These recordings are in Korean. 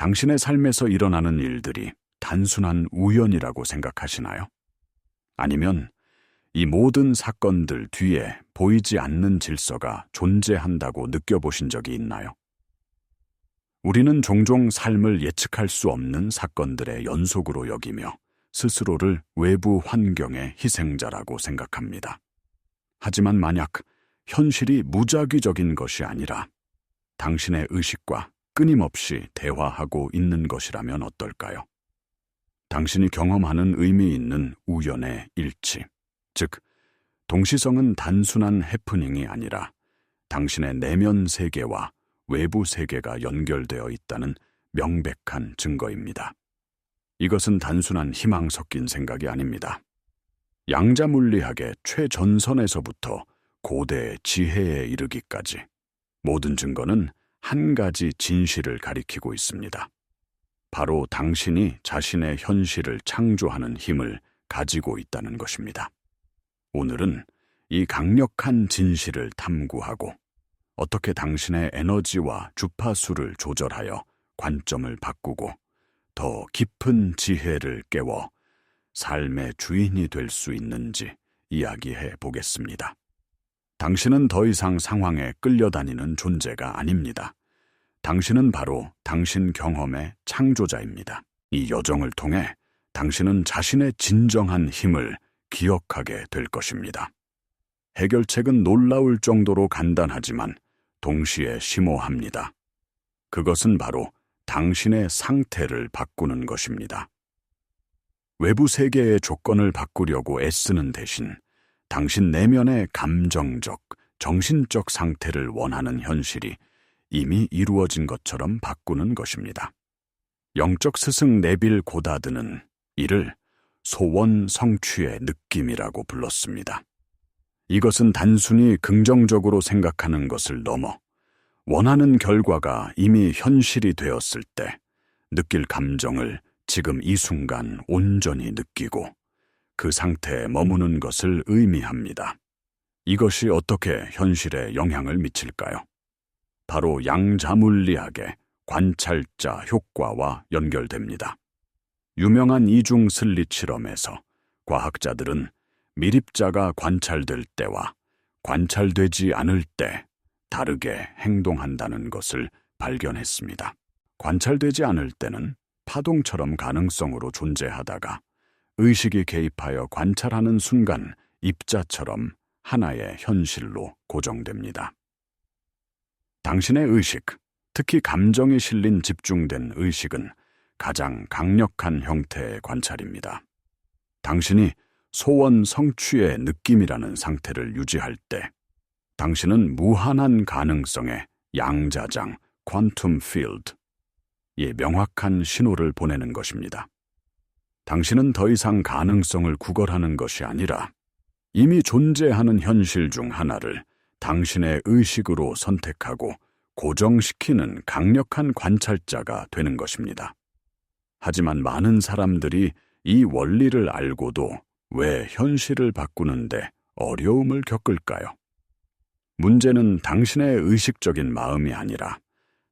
당신의 삶에서 일어나는 일들이 단순한 우연이라고 생각하시나요? 아니면 이 모든 사건들 뒤에 보이지 않는 질서가 존재한다고 느껴보신 적이 있나요? 우리는 종종 삶을 예측할 수 없는 사건들의 연속으로 여기며 스스로를 외부 환경의 희생자라고 생각합니다. 하지만 만약 현실이 무작위적인 것이 아니라 당신의 의식과 끊임없이 대화하고 있는 것이라면 어떨까요? 당신이 경험하는 의미 있는 우연의 일치, 즉 동시성은 단순한 해프닝이 아니라 당신의 내면 세계와 외부 세계가 연결되어 있다는 명백한 증거입니다. 이것은 단순한 희망 섞인 생각이 아닙니다. 양자물리학의 최전선에서부터 고대의 지혜에 이르기까지 모든 증거는 한 가지 진실을 가리키고 있습니다. 바로 당신이 자신의 현실을 창조하는 힘을 가지고 있다는 것입니다. 오늘은 이 강력한 진실을 탐구하고 어떻게 당신의 에너지와 주파수를 조절하여 관점을 바꾸고 더 깊은 지혜를 깨워 삶의 주인이 될 수 있는지 이야기해 보겠습니다. 당신은 더 이상 상황에 끌려다니는 존재가 아닙니다. 당신은 바로 당신 경험의 창조자입니다. 이 여정을 통해 당신은 자신의 진정한 힘을 기억하게 될 것입니다. 해결책은 놀라울 정도로 간단하지만 동시에 심오합니다. 그것은 바로 당신의 상태를 바꾸는 것입니다. 외부 세계의 조건을 바꾸려고 애쓰는 대신 당신 내면의 감정적, 정신적 상태를 원하는 현실이 이미 이루어진 것처럼 바꾸는 것입니다. 영적 스승 네빌 고다드는 이를 소원 성취의 느낌이라고 불렀습니다. 이것은 단순히 긍정적으로 생각하는 것을 넘어 원하는 결과가 이미 현실이 되었을 때 느낄 감정을 지금 이 순간 온전히 느끼고 그 상태에 머무는 것을 의미합니다. 이것이 어떻게 현실에 영향을 미칠까요? 바로 양자물리학의 관찰자 효과와 연결됩니다. 유명한 이중 슬릿 실험에서 과학자들은 미립자가 관찰될 때와 관찰되지 않을 때 다르게 행동한다는 것을 발견했습니다. 관찰되지 않을 때는 파동처럼 가능성으로 존재하다가 의식이 개입하여 관찰하는 순간 입자처럼 하나의 현실로 고정됩니다. 당신의 의식, 특히 감정이 실린 집중된 의식은 가장 강력한 형태의 관찰입니다. 당신이 소원 성취의 느낌이라는 상태를 유지할 때 당신은 무한한 가능성의 양자장, 퀀텀 필드에 명확한 신호를 보내는 것입니다. 당신은 더 이상 가능성을 구걸하는 것이 아니라 이미 존재하는 현실 중 하나를 당신의 의식으로 선택하고 고정시키는 강력한 관찰자가 되는 것입니다. 하지만 많은 사람들이 이 원리를 알고도 왜 현실을 바꾸는데 어려움을 겪을까요? 문제는 당신의 의식적인 마음이 아니라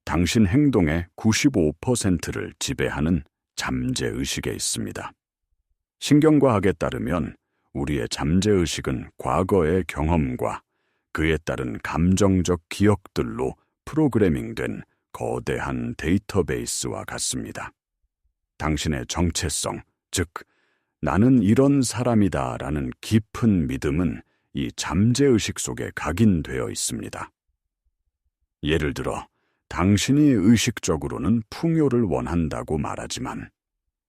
당신 행동의 95%를 지배하는 잠재의식에 있습니다. 신경과학에 따르면 우리의 잠재의식은 과거의 경험과 그에 따른 감정적 기억들로 프로그래밍된 거대한 데이터베이스와 같습니다. 당신의 정체성, 즉 나는 이런 사람이다라는 깊은 믿음은 이 잠재의식 속에 각인되어 있습니다. 예를 들어 당신이 의식적으로는 풍요를 원한다고 말하지만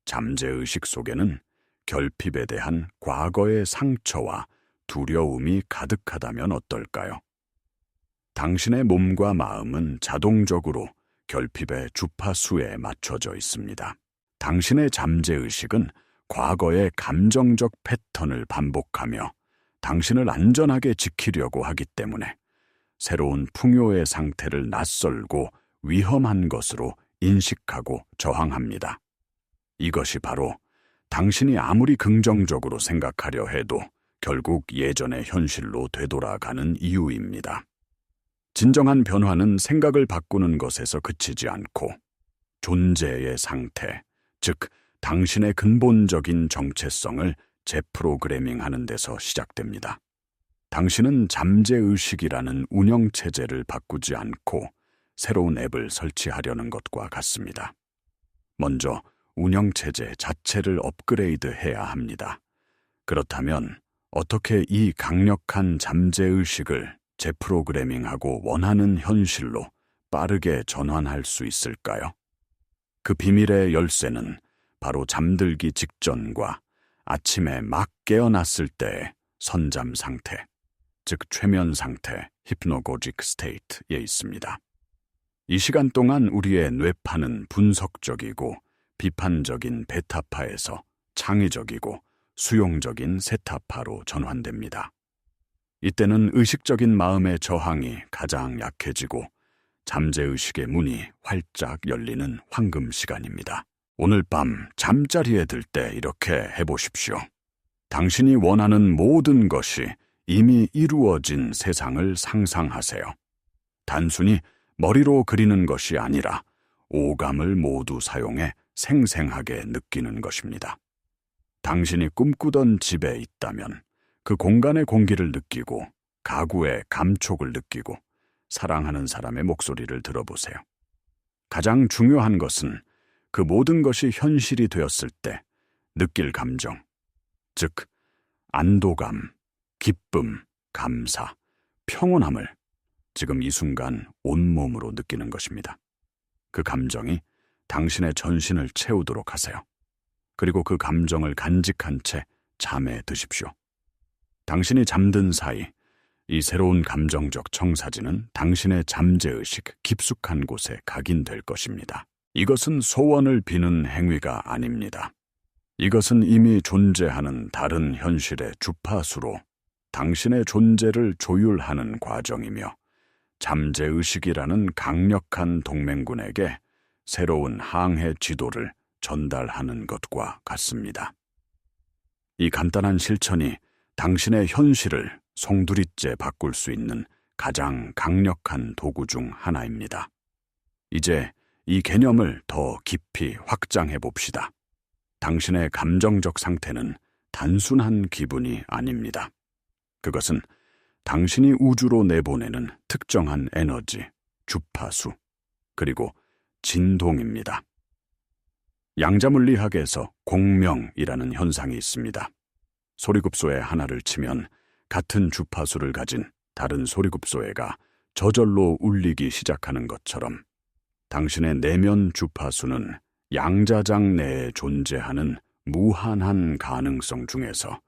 잠재의식 속에는 결핍에 대한 과거의 상처와 두려움이 가득하다면 어떨까요? 당신의 몸과 마음은 자동적으로 결핍의 주파수에 맞춰져 있습니다. 당신의 잠재의식은 과거의 감정적 패턴을 반복하며 당신을 안전하게 지키려고 하기 때문에 새로운 풍요의 상태를 낯설고 위험한 것으로 인식하고 저항합니다. 이것이 바로 당신이 아무리 긍정적으로 생각하려 해도 결국 예전의 현실로 되돌아가는 이유입니다. 진정한 변화는 생각을 바꾸는 것에서 그치지 않고 존재의 상태, 즉 당신의 근본적인 정체성을 재프로그래밍하는 데서 시작됩니다. 당신은 잠재의식이라는 운영체제를 바꾸지 않고 새로운 앱을 설치하려는 것과 같습니다. 먼저 운영체제 자체를 업그레이드해야 합니다. 그렇다면 어떻게 이 강력한 잠재의식을 재프로그래밍하고 원하는 현실로 빠르게 전환할 수 있을까요? 그 비밀의 열쇠는 바로 잠들기 직전과 아침에 막 깨어났을 때의 선잠 상태, 즉 최면 상태, 히프노고직 스테이트에 있습니다. 이 시간 동안 우리의 뇌파는 분석적이고 비판적인 베타파에서 창의적이고 수용적인 세타파로 전환됩니다. 이때는 의식적인 마음의 저항이 가장 약해지고 잠재의식의 문이 활짝 열리는 황금 시간입니다. 오늘 밤 잠자리에 들 때 이렇게 해보십시오. 당신이 원하는 모든 것이 이미 이루어진 세상을 상상하세요. 단순히 머리로 그리는 것이 아니라 오감을 모두 사용해 생생하게 느끼는 것입니다. 당신이 꿈꾸던 집에 있다면 그 공간의 공기를 느끼고 가구의 감촉을 느끼고 사랑하는 사람의 목소리를 들어보세요. 가장 중요한 것은 그 모든 것이 현실이 되었을 때 느낄 감정, 즉 안도감, 기쁨, 감사, 평온함을 지금 이 순간 온몸으로 느끼는 것입니다. 그 감정이 당신의 전신을 채우도록 하세요. 그리고 그 감정을 간직한 채 잠에 드십시오. 당신이 잠든 사이 이 새로운 감정적 청사진은 당신의 잠재의식 깊숙한 곳에 각인될 것입니다. 이것은 소원을 비는 행위가 아닙니다. 이것은 이미 존재하는 다른 현실의 주파수로 당신의 존재를 조율하는 과정이며 잠재의식이라는 강력한 동맹군에게 새로운 항해 지도를 전달하는 것과 같습니다. 이 간단한 실천이 당신의 현실을 송두리째 바꿀 수 있는 가장 강력한 도구 중 하나입니다. 이제 이 개념을 더 깊이 확장해 봅시다. 당신의 감정적 상태는 단순한 기분이 아닙니다. 그것은 당신이 우주로 내보내는 특정한 에너지, 주파수, 그리고 진동입니다. 양자물리학에서 공명이라는 현상이 있습니다. 소리급소에 하나를 치면 같은 주파수를 가진 다른 소리급소에가 저절로 울리기 시작하는 것처럼 당신의 내면 주파수는 양자장 내에 존재하는 무한한 가능성 중에서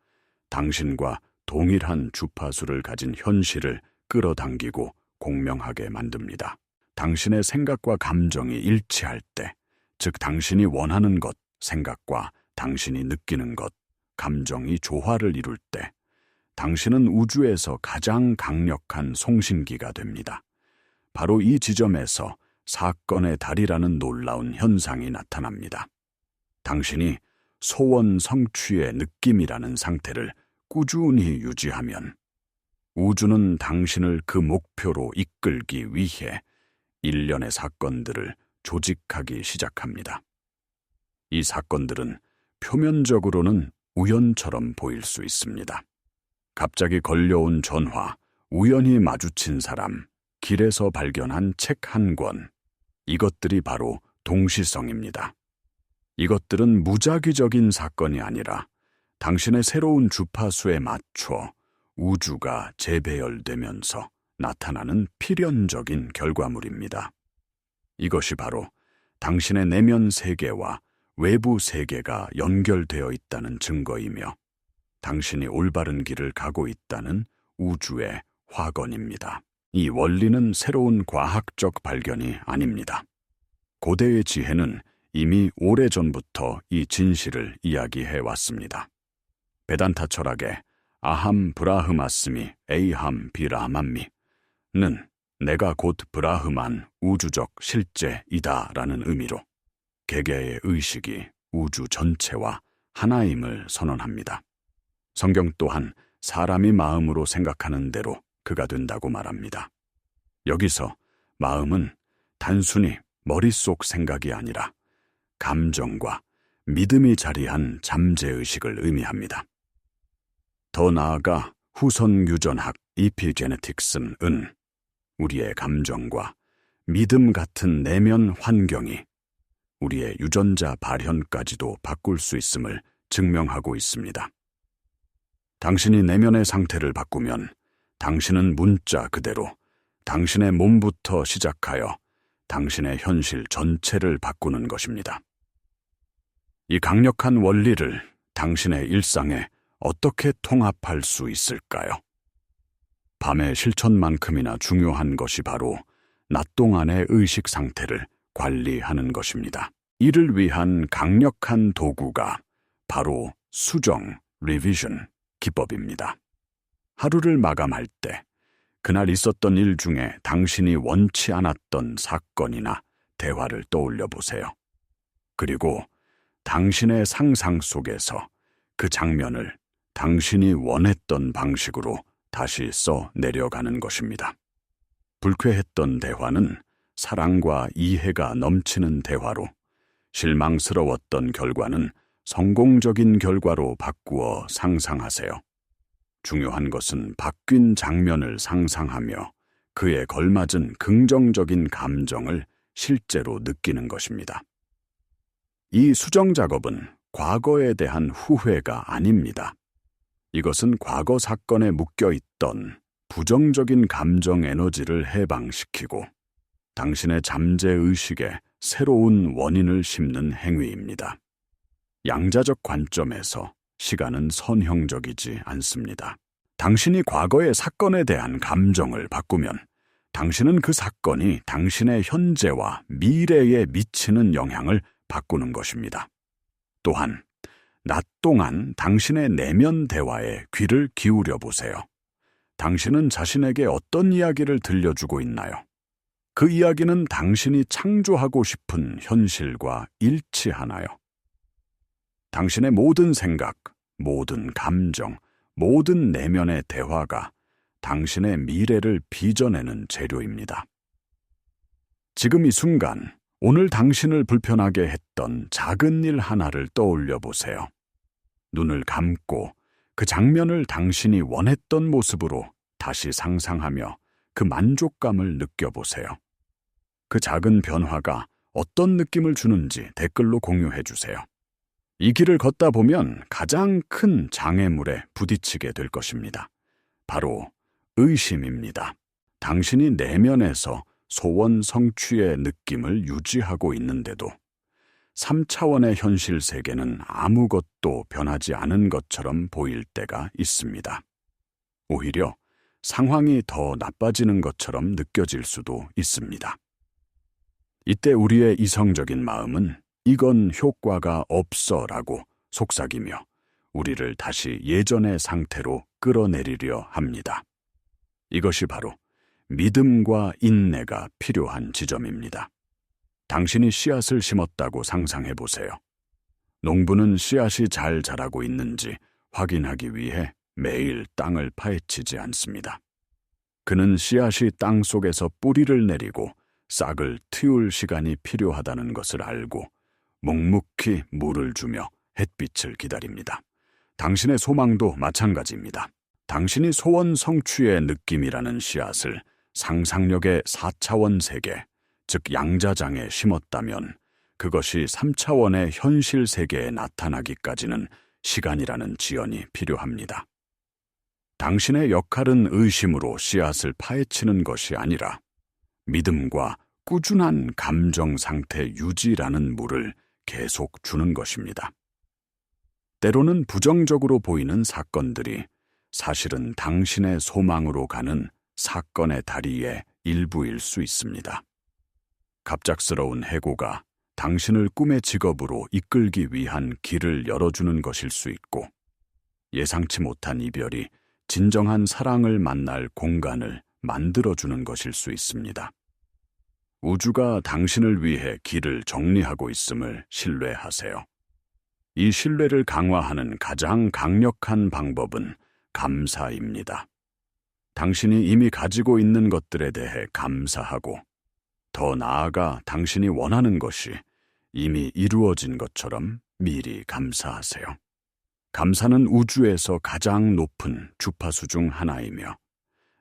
당신과 동일한 주파수를 가진 현실을 끌어당기고 공명하게 만듭니다. 당신의 생각과 감정이 일치할 때, 즉 당신이 원하는 것, 생각과 당신이 느끼는 것, 감정이 조화를 이룰 때, 당신은 우주에서 가장 강력한 송신기가 됩니다. 바로 이 지점에서 사건의 달이라는 놀라운 현상이 나타납니다. 당신이 소원 성취의 느낌이라는 상태를 꾸준히 유지하면 우주는 당신을 그 목표로 이끌기 위해 일련의 사건들을 조직하기 시작합니다. 이 사건들은 표면적으로는 우연처럼 보일 수 있습니다. 갑자기 걸려온 전화, 우연히 마주친 사람, 길에서 발견한 책 한 권, 이것들이 바로 동시성입니다. 이것들은 무작위적인 사건이 아니라 당신의 새로운 주파수에 맞춰 우주가 재배열되면서 나타나는 필연적인 결과물입니다. 이것이 바로 당신의 내면 세계와 외부 세계가 연결되어 있다는 증거이며 당신이 올바른 길을 가고 있다는 우주의 확언입니다. 이 원리는 새로운 과학적 발견이 아닙니다. 고대의 지혜는 이미 오래전부터 이 진실을 이야기해 왔습니다. 베단타 철학의 아함 브라흐마스미 에이함 비라함미 는 내가 곧 브라흐만 우주적 실제이다라는 의미로 개개의 의식이 우주 전체와 하나임을 선언합니다. 성경 또한 사람이 마음으로 생각하는 대로 그가 된다고 말합니다. 여기서 마음은 단순히 머릿속 생각이 아니라 감정과 믿음이 자리한 잠재의식을 의미합니다. 더 나아가 후손 유전학 이피제네틱스는 우리의 감정과 믿음 같은 내면 환경이 우리의 유전자 발현까지도 바꿀 수 있음을 증명하고 있습니다. 당신이 내면의 상태를 바꾸면 당신은 문자 그대로 당신의 몸부터 시작하여 당신의 현실 전체를 바꾸는 것입니다. 이 강력한 원리를 당신의 일상에 어떻게 통합할 수 있을까요? 밤의 실천만큼이나 중요한 것이 바로 낮 동안의 의식 상태를 관리하는 것입니다. 이를 위한 강력한 도구가 바로 수정, 리비전 기법입니다. 하루를 마감할 때 그날 있었던 일 중에 당신이 원치 않았던 사건이나 대화를 떠올려 보세요. 그리고 당신의 상상 속에서 그 장면을 당신이 원했던 방식으로 다시 써 내려가는 것입니다. 불쾌했던 대화는 사랑과 이해가 넘치는 대화로, 실망스러웠던 결과는 성공적인 결과로 바꾸어 상상하세요. 중요한 것은 바뀐 장면을 상상하며 그에 걸맞은 긍정적인 감정을 실제로 느끼는 것입니다. 이 수정 작업은 과거에 대한 후회가 아닙니다. 이것은 과거 사건에 묶여있던 부정적인 감정 에너지를 해방시키고 당신의 잠재의식에 새로운 원인을 심는 행위입니다. 양자적 관점에서 시간은 선형적이지 않습니다. 당신이 과거의 사건에 대한 감정을 바꾸면 당신은 그 사건이 당신의 현재와 미래에 미치는 영향을 바꾸는 것입니다. 또한 낮 동안 당신의 내면 대화에 귀를 기울여 보세요. 당신은 자신에게 어떤 이야기를 들려주고 있나요? 그 이야기는 당신이 창조하고 싶은 현실과 일치하나요? 당신의 모든 생각, 모든 감정, 모든 내면의 대화가 당신의 미래를 빚어내는 재료입니다. 지금 이 순간, 오늘 당신을 불편하게 했던 작은 일 하나를 떠올려 보세요. 눈을 감고 그 장면을 당신이 원했던 모습으로 다시 상상하며 그 만족감을 느껴보세요. 그 작은 변화가 어떤 느낌을 주는지 댓글로 공유해 주세요. 이 길을 걷다 보면 가장 큰 장애물에 부딪히게 될 것입니다. 바로 의심입니다. 당신이 내면에서 소원 성취의 느낌을 유지하고 있는데도 3차원의 현실 세계는 아무것도 변하지 않은 것처럼 보일 때가 있습니다. 오히려 상황이 더 나빠지는 것처럼 느껴질 수도 있습니다. 이때 우리의 이성적인 마음은 이건 효과가 없어라고 속삭이며 우리를 다시 예전의 상태로 끌어내리려 합니다. 이것이 바로 믿음과 인내가 필요한 지점입니다. 당신이 씨앗을 심었다고 상상해 보세요. 농부는 씨앗이 잘 자라고 있는지 확인하기 위해 매일 땅을 파헤치지 않습니다. 그는 씨앗이 땅 속에서 뿌리를 내리고 싹을 틔울 시간이 필요하다는 것을 알고 묵묵히 물을 주며 햇빛을 기다립니다. 당신의 소망도 마찬가지입니다. 당신이 소원 성취의 느낌이라는 씨앗을 상상력의 4차원 세계, 즉 양자장에 심었다면 그것이 3차원의 현실 세계에 나타나기까지는 시간이라는 지연이 필요합니다. 당신의 역할은 의심으로 씨앗을 파헤치는 것이 아니라 믿음과 꾸준한 감정 상태 유지라는 물을 계속 주는 것입니다. 때로는 부정적으로 보이는 사건들이 사실은 당신의 소망으로 가는 사건의 다리의 일부일 수 있습니다. 갑작스러운 해고가 당신을 꿈의 직업으로 이끌기 위한 길을 열어주는 것일 수 있고, 예상치 못한 이별이 진정한 사랑을 만날 공간을 만들어주는 것일 수 있습니다. 우주가 당신을 위해 길을 정리하고 있음을 신뢰하세요. 이 신뢰를 강화하는 가장 강력한 방법은 감사입니다. 당신이 이미 가지고 있는 것들에 대해 감사하고 더 나아가 당신이 원하는 것이 이미 이루어진 것처럼 미리 감사하세요. 감사는 우주에서 가장 높은 주파수 중 하나이며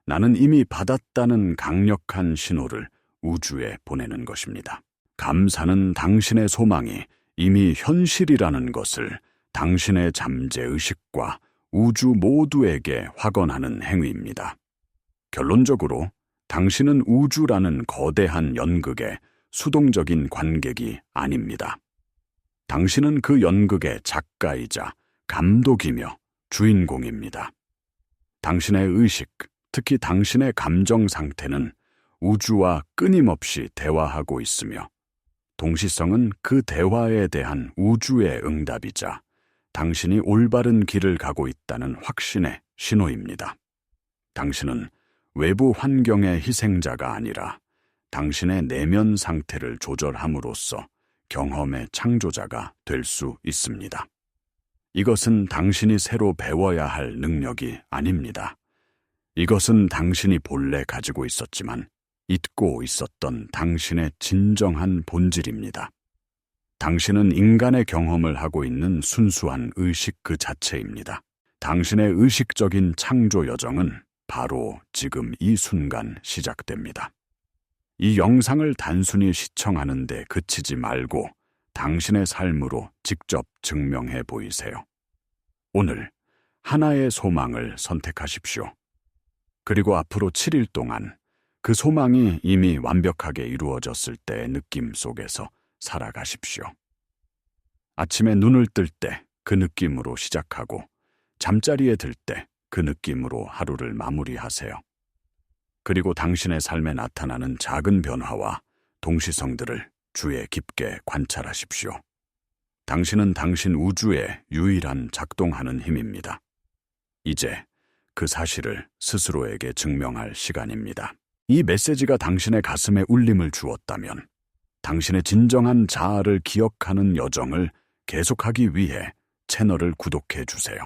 나는 이미 받았다는 강력한 신호를 우주에 보내는 것입니다. 감사는 당신의 소망이 이미 현실이라는 것을 당신의 잠재의식과 우주 모두에게 확언하는 행위입니다. 결론적으로 당신은 우주라는 거대한 연극의 수동적인 관객이 아닙니다. 당신은 그 연극의 작가이자 감독이며 주인공입니다. 당신의 의식, 특히 당신의 감정 상태는 우주와 끊임없이 대화하고 있으며 동시성은 그 대화에 대한 우주의 응답이자 당신이 올바른 길을 가고 있다는 확신의 신호입니다. 당신은 외부 환경의 희생자가 아니라 당신의 내면 상태를 조절함으로써 경험의 창조자가 될 수 있습니다. 이것은 당신이 새로 배워야 할 능력이 아닙니다. 이것은 당신이 본래 가지고 있었지만 잊고 있었던 당신의 진정한 본질입니다. 당신은 인간의 경험을 하고 있는 순수한 의식 그 자체입니다. 당신의 의식적인 창조 여정은 바로 지금 이 순간 시작됩니다. 이 영상을 단순히 시청하는 데 그치지 말고 당신의 삶으로 직접 증명해 보이세요. 오늘 하나의 소망을 선택하십시오. 그리고 앞으로 7일 동안 그 소망이 이미 완벽하게 이루어졌을 때의 느낌 속에서 살아가십시오. 아침에 눈을 뜰 때 그 느낌으로 시작하고 잠자리에 들 때 그 느낌으로 하루를 마무리하세요. 그리고 당신의 삶에 나타나는 작은 변화와 동시성들을 주의 깊게 관찰하십시오. 당신은 당신 우주의 유일한 작동하는 힘입니다. 이제 그 사실을 스스로에게 증명할 시간입니다. 이 메시지가 당신의 가슴에 울림을 주었다면 당신의 진정한 자아를 기억하는 여정을 계속하기 위해 채널을 구독해 주세요.